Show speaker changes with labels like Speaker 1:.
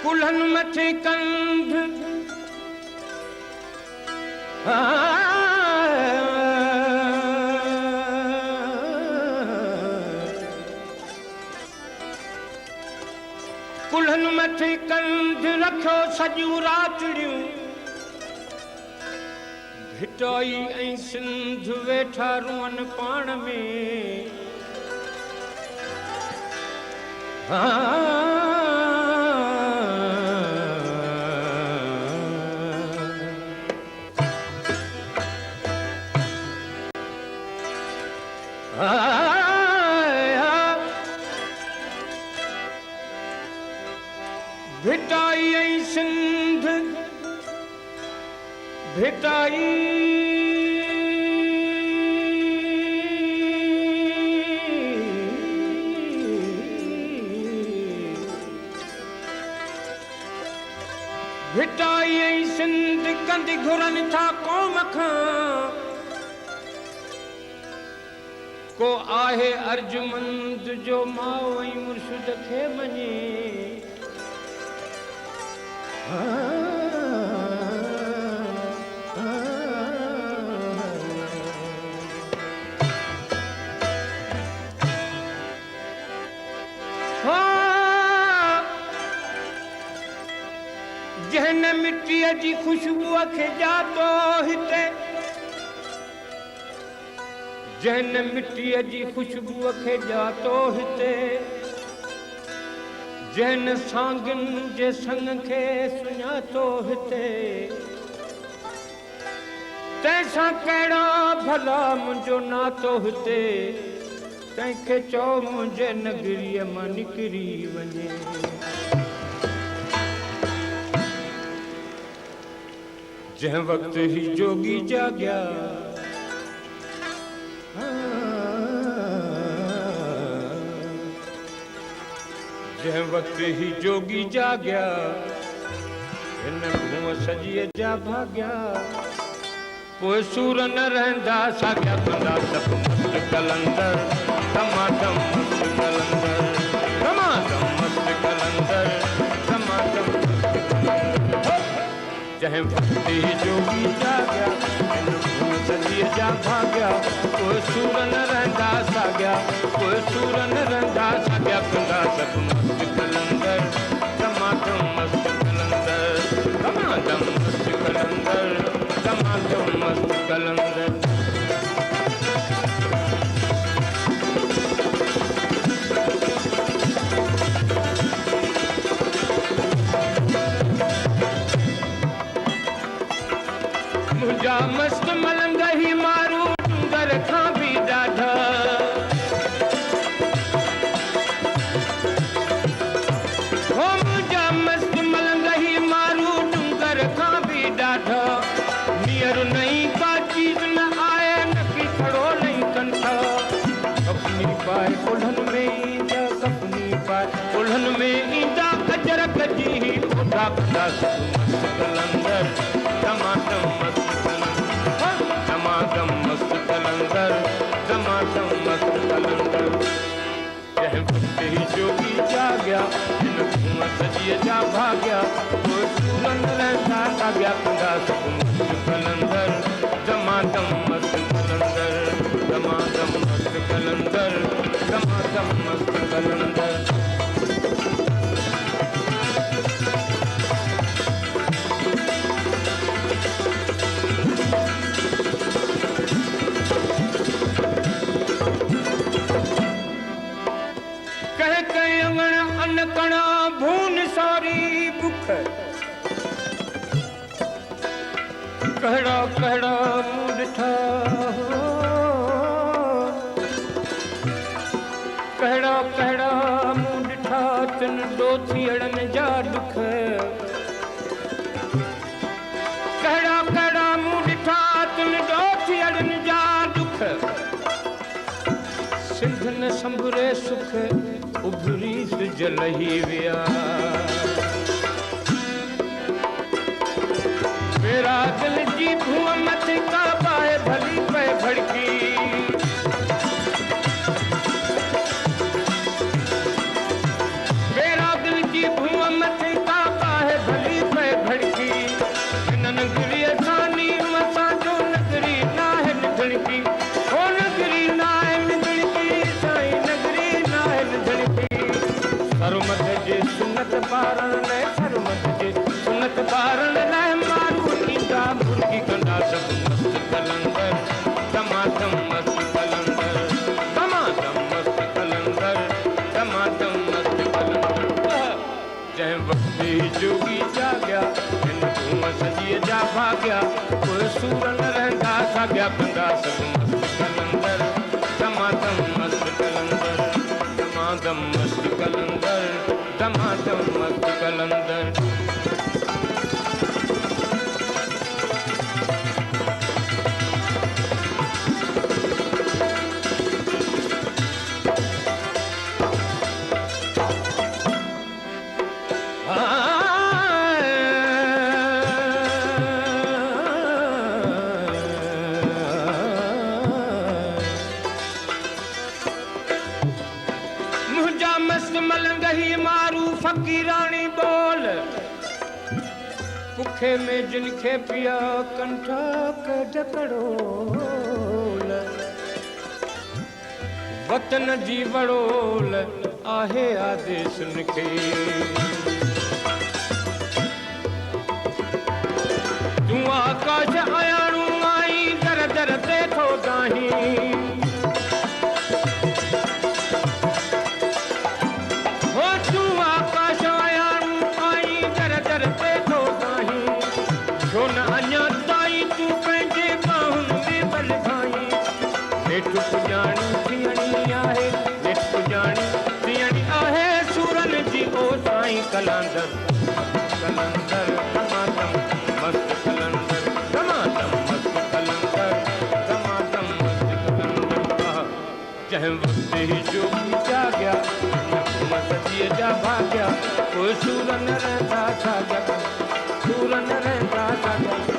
Speaker 1: कुल्हन मथे कंध कुल्हन मथे कंध रखो सॼियूं रातड़ियूं भिटोई ऐं सिंध वेठा रुअन पाण में भिटाई ऐं सिंध भिटाई भिटाई ऐं सिंध कंदी घुरनि था क़ौम खां को आहे अर्जुमंद जो माओ ऐं मुर्शिद खे मञे जहन मिट्टीअ जी खुशबूअ खे जातो हिते जहन मिट्टीअ जी खुशबूअ खे जातो हिते जहन सांगन जे संग खे सुञातो हिते तंहिंसां कहिड़ा भला मुंहिंजो नातो हिते तंहिंखे चओ मुंहिंजे नगरीअ मां निकिरी वञे जंहिं वक़्तु ही जोगी जाॻिया जंहिं वक़्तु ही जोगी जाॻिया हिन भूअ सॼीअ जा भाॻिया पोइ सूर न रहंदा साॻिया कंदा सभु मस्त कलंदर टमाटम मस्त कलंदर टमाटम मस्त कलंदर टमाटम जंहिं वक़्तु ही जोगी जाॻिया हिन भूअ सॼीअ जा भाॻिया पोइ सूर न रहंदा साॻिया पोइ सूर न रहंदा साॻिया कंदा सभु मस्त कलंदर टमाटम मस्त कलंदर टमाटम मस्त कलंदर टमाटम मस्त कलंदर मुंहिंजा मस्त मलंग ही मारू डूंगर खां बि ॾाढा हो मुंहिंजा मस्त मलंग ही मारू डूंगर खां बि ॾाढा नीअर नई का चीज न आए न की खड़ो नहीं कंठा कपनी पाए कुल्हन में ईंदा कपनी पाए कुल्हन में ईंदा गजर गजी उठा कंदा मस्त कलंदर टमाटम मस्त टमाटम मस्त कलंदर टमाटम मस्त कलंदर जंहिं वक़्तु ही जोगी जाॻिया हिन भूअ सॼीअ जा भाॻिया पोइ सूर न रहंदा साॻिया कंदा सभु मस्त कलंदर टमाटम मस्त कलंदर टमाटम मस्त कलंदर टमाटम मस्त कलंदर कणा भून सारी बुख कहड़ा कहड़ा मूं ॾिठा कहड़ा कहड़ा मूं ॾिठा तिन ॾोथियड़नि जा दुख कहड़ा कहड़ा मूं ॾिठा तिन ॾोथियड़नि जा दुख सिंध न संभरे सुख उभरी सिजल ही विया मेरा दिल जी भूअ मथे का पाए भली पे भड़की मेरा दिल जी भूअ मथे का सूर न रहंदा साॻिया कंदा सभु मस्त कलंदर दमादम मस्त कलंदर दमादम मस्त कलंदर दमादम मस्त कलंदर फकीरानी बोल पुखे में जिनखे पिया कंठा ढकड़ोल वतन जी वड़ोल आहे आदेश खे तूं आकाश आयाणू आई दर दर ते थो दाही कलंदर कलंदर दमादम मस्त कलंदर दमादम मस्त कलंदर दमादम मस्त कलंदर जंहिं वक्त ही जो जाॻिया मस्तीअ जा भाॻिया कोई सूर न रहंदा छा जॻ सूर न रहंदा छा जॻ